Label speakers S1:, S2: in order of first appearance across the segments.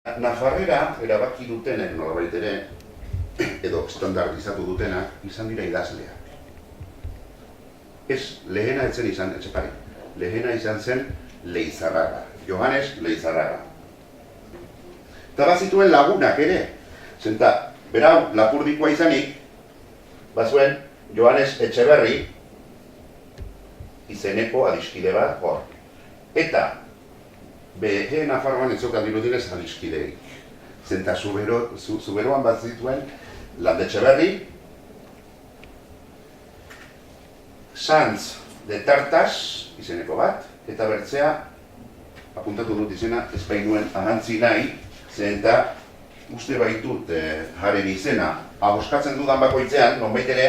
S1: Nafarrera erabaki dutenek nolabait ere, edo estandardizatu dutenak, izan dira idazleak. Ez, lehena etzen izan, etxepari, lehena izan zen Leizarraga, Johannes Leizarraga. Eta bazituen lagunak ere, zenta, berau, Lapurdikoa izanik, bazuen Johannes Etxeberri, izeneko adiskide bat hor. Eta, behe Nafarroan ez zokan dirudinez adiskideik. Zenta zuberoan bat zituen Landetxeberri, Sanz de Tartas, izeneko bat, eta bertzea, apuntatu dut izena, ez bainuen ahantzi nahi, zenta uste baitut haren izena, ahoskatzen dudan bakoitzean, nonbait ere,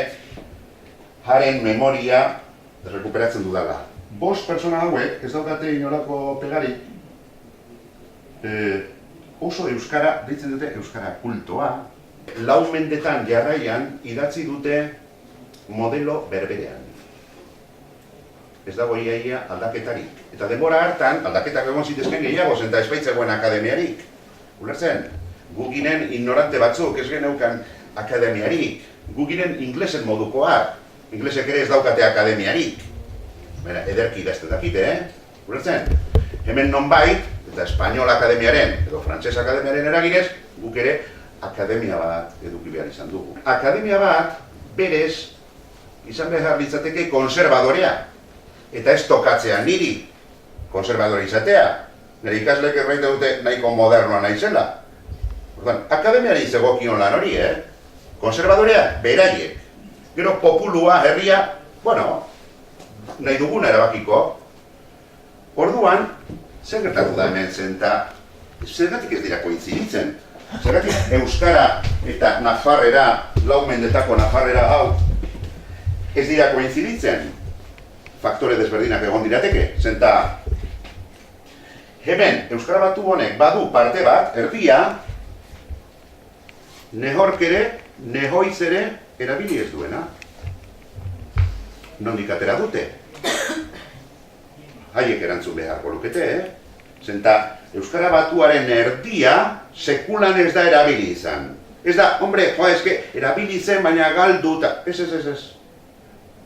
S1: haren memoria rekuperatzen dudala. 5 pertsona hauek, ez daukate inolako pegarik, oso euskara, deitzen dute euskara kultoa, 4 mendetan jarraian idatzi dute modelo berberean. Ez dago iaia aldaketarik. Eta denbora hartan, aldaketak egon zitezken gehiago, zenta ez baitzegoen akademiarik. Ulertzen? Gu ginen ignorante batzuk, ez geneukan akademiarik. Gu ginen inglesen modukoak. Inglesek ere ez daukate akademiarik. Bera, ederki idazten dakite, Ulertzen? Hemen nonbait, eta Espainol Akademiaren, edo Frantses Akademiaren eraginez, guk ere akademia bat eduki behar izan dugu. Akademia bat, berez, izan behar litzateke konservadorea. Eta ez tokatzea niri konservadore izatea. Nire ikasleek erraite dute nahiko modernoa naizela. Ordan, akademiari zegokion lan hori, Konservadorea, beraiek. Gero populua, herria, bueno, nahi duguna erabakiko. Orduan, zer gertatu da hemen zenta, zergatik ez dira kointziditzen. Zergatik euskara eta nafarrera, 4 mendetako nafarrera hau, ez dira kointziditzen. Faktore desberdinak egon dirateke, zenta hemen Euskara Batu honek badu parte bat, erdia, nehork ere, nehoiz ere, erabili ez duena. Nondik atera dute? Haiek erantzun beharko lukete, Zenta Euskara Batuaren erdia sekulan ez da erabili izan. Ez da, hombre, erabili zen, baina galdu, ez.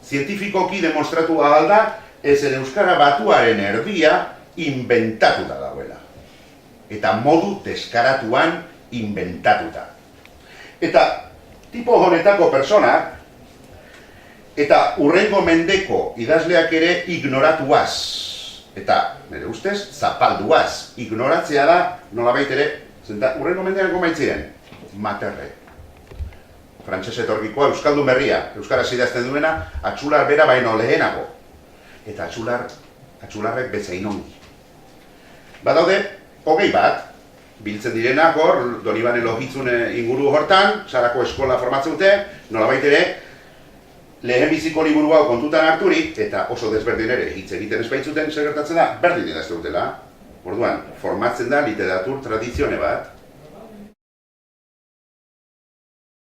S1: Zientifikoki demostratu ahal da, ezen Euskara Batuaren erdia inventatuta dagoela. Eta modu deskaratuan inventatuta. Eta tipo honetako personak, eta urrengo mendeko idazleak ere ignoratuaz. Eta, nire ustez, zapalduaz. Ignoratzea da, nolabait ere, zenta urrengo mendean gomaitzien, materre. Frantses etorrikoa euskaldun berria, euskaraz idazten duena, atxular bera baino lehenago. Eta atxularrek bezain ongi. Badaude, 20 bat, biltzen direnak hor, Donibane Lohitzun inguru hortan, Sarako eskola formatzen dute, nolabait ere, lehenbiziko liburu hau kontutan harturik, eta oso desberdin ere hitz egiten ez baitzuten, zer gertatzen da, berdin idazte dutela. Orduan, formatzen da literatur tradizione bat,